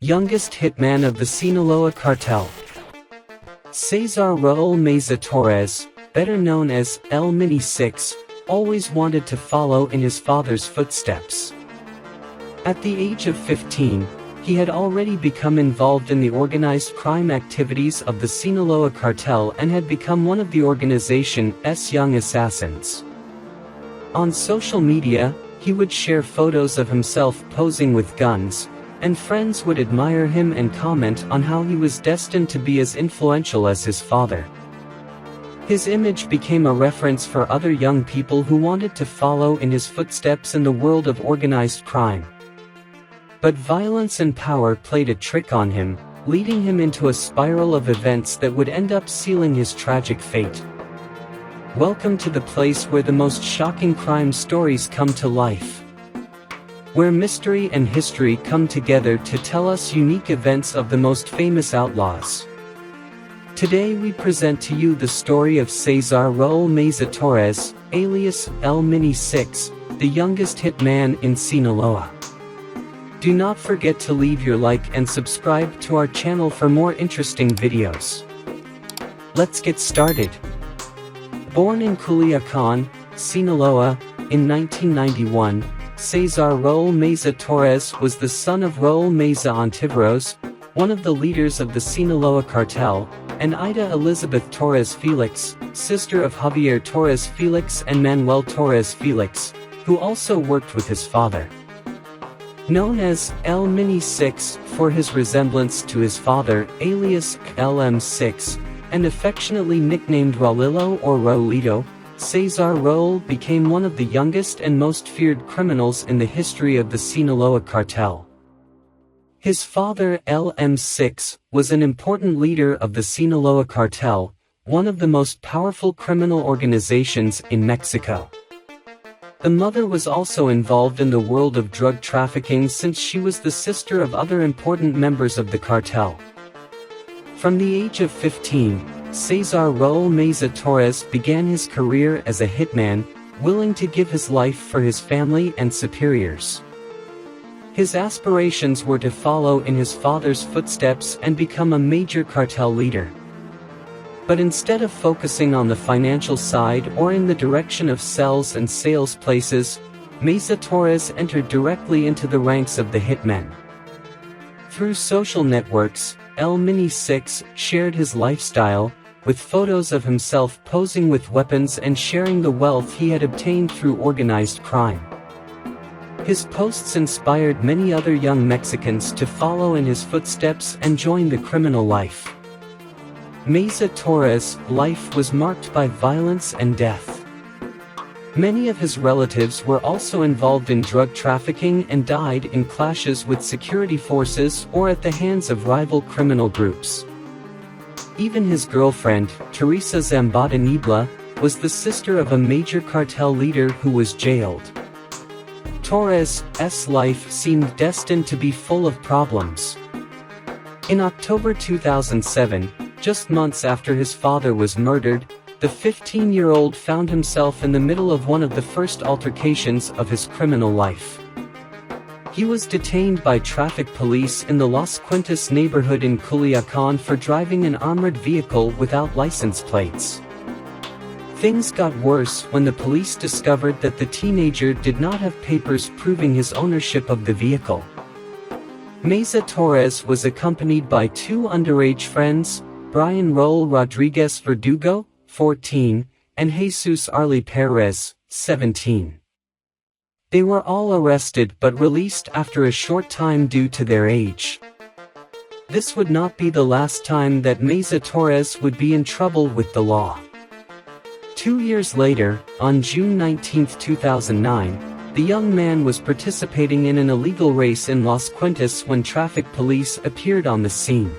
youngest hitman of the Sinaloa cartel. César Raúl Meza Torres, better known as 𝒂𝓁, always wanted to follow in his father's footsteps. At the age of 15, he had already become involved in the organized crime activities of the Sinaloa cartel and had become one of the organization's young assassins. On social media, he would share photos of himself posing with guns, and friends would admire him and comment on how he was destined to be as influential as his father. His image became a reference for other young people who wanted to follow in his footsteps in the world of organized crime. But violence and power played a trick on him, leading him into a spiral of events that would end up sealing his tragic fate. Welcome to the place where the most shocking crime stories come to life. Where mystery and history come together to tell us unique events of the most famous outlaws. Today we present to you the story of César Raúl Meza Torres, alias 𝒂𝓁, the youngest hitman in Sinaloa. Do not forget to leave your like and subscribe to our channel for more interesting videos. Let's get started. Born in Culiacan, Sinaloa, in 1991, César Raúl Meza Torres was the son of Raúl Meza Ontiveros, one of the leaders of the Sinaloa cartel, and Ida Elizabeth Torres Felix, sister of Javier Torres Felix and Manuel Torres Felix, who also worked with his father. Known as 𝒂𝓁 for his resemblance to his father, alias 𝒂𝓁, and affectionately nicknamed Raulillo or Raulito, César Raúl became one of the youngest and most feared criminals in the history of the Sinaloa cartel. His father, 𝒂𝓁, was an important leader of the Sinaloa cartel, one of the most powerful criminal organizations in Mexico. The mother was also involved in the world of drug trafficking since she was the sister of other important members of the cartel. From the age of 15, César Raúl Meza Torres began his career as a hitman, willing to give his life for his family and superiors. His aspirations were to follow in his father's footsteps and become a major cartel leader. But instead of focusing on the financial side or in the direction of cells and sales places, Meza Torres entered directly into the ranks of the hitmen. Through social networks, 𝒂𝓁 shared his lifestyle, with photos of himself posing with weapons and sharing the wealth he had obtained through organized crime. His posts inspired many other young Mexicans to follow in his footsteps and join the criminal life. Meza Torres' life was marked by violence and death. Many of his relatives were also involved in drug trafficking and died in clashes with security forces or at the hands of rival criminal groups. Even his girlfriend, Teresa Zambada-Niebla, was the sister of a major cartel leader who was jailed. Torres' life seemed destined to be full of problems. In October 2007, just months after his father was murdered, the 15-year-old found himself in the middle of one of the first altercations of his criminal life. He was detained by traffic police in the Las Quintas neighborhood in Culiacan for driving an armored vehicle without license plates. Things got worse when the police discovered that the teenager did not have papers proving his ownership of the vehicle. Meza Torres was accompanied by two underage friends, Brian Raúl Rodríguez Verdugo, 14, and Jesus Arley Perez, 17. They were all arrested but released after a short time due to their age. This would not be the last time that Meza Torres would be in trouble with the law. 2 years later, on June 19, 2009, the young man was participating in an illegal race in Las Quintas when traffic police appeared on the scene.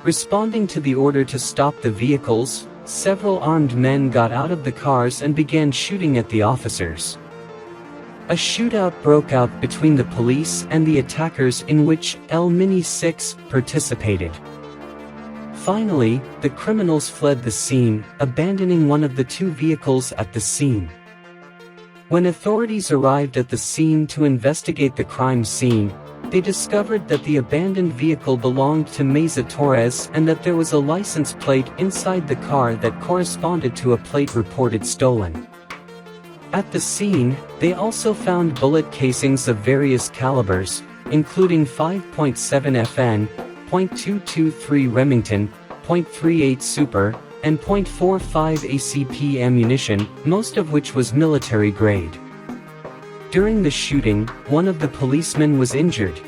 Responding to the order to stop the vehicles, several armed men got out of the cars and began shooting at the officers. A shootout broke out between the police and the attackers in which 𝒂𝓁 participated. Finally, the criminals fled the scene, abandoning one of the two vehicles at the scene. When authorities arrived at the scene to investigate the crime scene, They discovered that the abandoned vehicle belonged to Meza Torres and that there was a license plate inside the car that corresponded to a plate reported stolen. At the scene, they also found bullet casings of various calibers, including 5.7 FN, .223 Remington, .38 Super, and .45 ACP ammunition, most of which was military grade. During the shooting, one of the policemen was injured.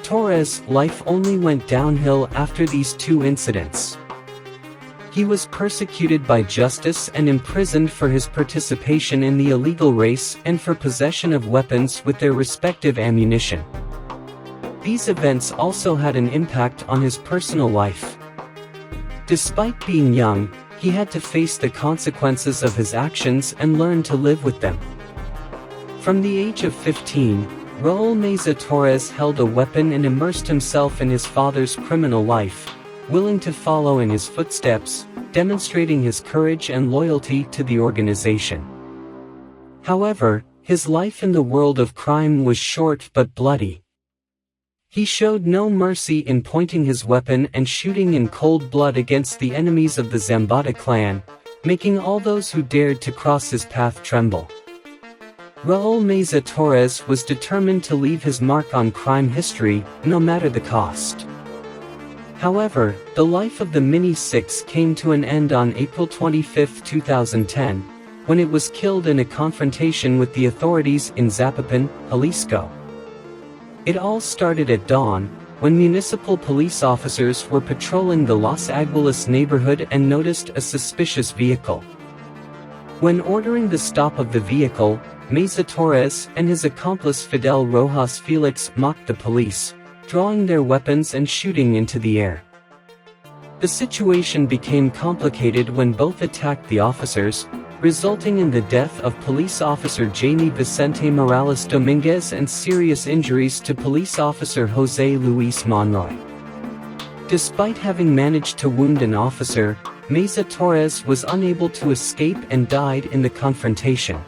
Torres' life only went downhill after these two incidents. He was persecuted by justice and imprisoned for his participation in the illegal race and for possession of weapons with their respective ammunition. These events also had an impact on his personal life. Despite being young, he had to face the consequences of his actions and learn to live with them. From the age of 15, Raúl Meza Torres held a weapon and immersed himself in his father's criminal life, willing to follow in his footsteps, demonstrating his courage and loyalty to the organization. However, his life in the world of crime was short but bloody. He showed no mercy in pointing his weapon and shooting in cold blood against the enemies of the Zambada clan, making all those who dared to cross his path tremble. Raúl Meza Torres was determined to leave his mark on crime history, no matter the cost. However, the life of the 𝒔 came to an end on April 25, 2010, when it was killed in a confrontation with the authorities in Zapopan, Jalisco. It all started at dawn, when municipal police officers were patrolling the Los Aguilas neighborhood and noticed a suspicious vehicle. When ordering the stop of the vehicle, Meza Torres and his accomplice Fidel Rojas Felix mocked the police, drawing their weapons and shooting into the air. The situation became complicated when both attacked the officers, resulting in the death of police officer Jaime Vicente Morales Dominguez and serious injuries to police officer José Luis Monroy. Despite having managed to wound an officer, Meza Torres was unable to escape and died in the confrontation.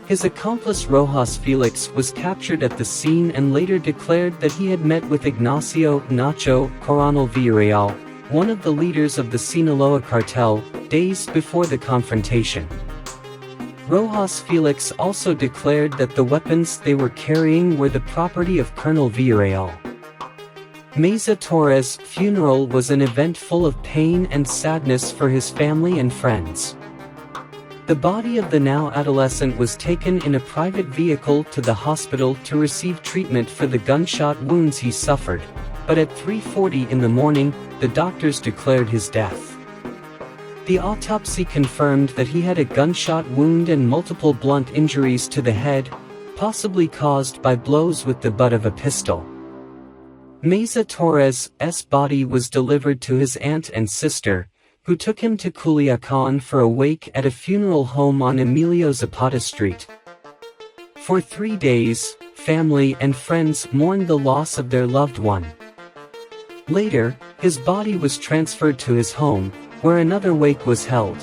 His accomplice Rojas Felix was captured at the scene and later declared that he had met with Ignacio Nacho Coronel Villarreal, one of the leaders of the Sinaloa cartel, days before the confrontation. Rojas Felix also declared that the weapons they were carrying were the property of Colonel Villarreal. Meza Torres' funeral was an event full of pain and sadness for his family and friends. The body of the now adolescent was taken in a private vehicle to the hospital to receive treatment for the gunshot wounds he suffered, but at 3:40 in the morning, the doctors declared his death. The autopsy confirmed that he had a gunshot wound and multiple blunt injuries to the head, possibly caused by blows with the butt of a pistol. Meza Torres' body was delivered to his aunt and sister, who took him to Culiacan for a wake at a funeral home on Emilio Zapata Street. For 3 days, family and friends mourned the loss of their loved one. Later, his body was transferred to his home, where another wake was held.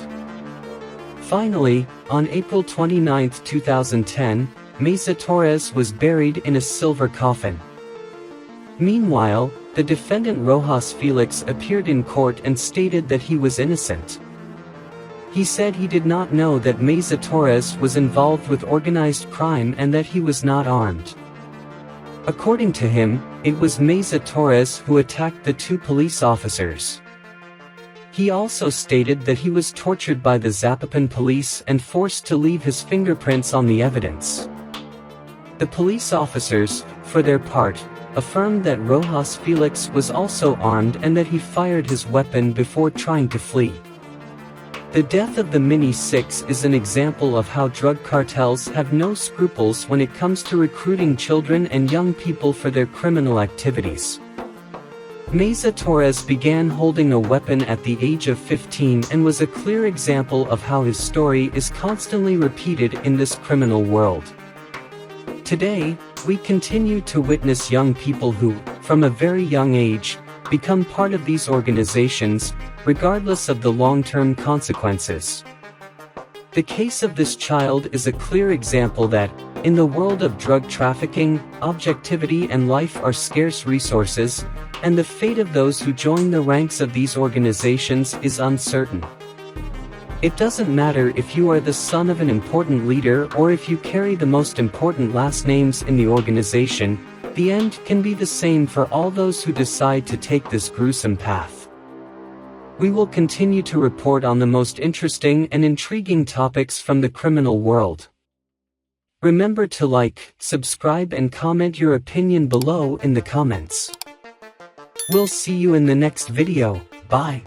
Finally, on April 29, 2010, Meza Torres was buried in a silver coffin. Meanwhile, the defendant Rojas Felix appeared in court and stated that he was innocent. He said he did not know that Meza Torres was involved with organized crime and that he was not armed. According to him, it was Meza Torres who attacked the two police officers. He also stated that he was tortured by the Zapopan police and forced to leave his fingerprints on the evidence. The police officers, for their part, affirmed that Rojas Felix was also armed and that he fired his weapon before trying to flee. The death of the 𝒔 is an example of how drug cartels have no scruples when it comes to recruiting children and young people for their criminal activities. Meza Torres began holding a weapon at the age of 15 and was a clear example of how his story is constantly repeated in this criminal world. Today, we continue to witness young people who, from a very young age, become part of these organizations, regardless of the long-term consequences. The case of this child is a clear example that, In the world of drug trafficking, objectivity and life are scarce resources, and the fate of those who join the ranks of these organizations is uncertain. It doesn't matter if you are the son of an important leader or if you carry the most important last names in the organization, the end can be the same for all those who decide to take this gruesome path. We will continue to report on the most interesting and intriguing topics from the criminal world. Remember to like, subscribe and comment your opinion below in the comments. We'll see you in the next video. Bye.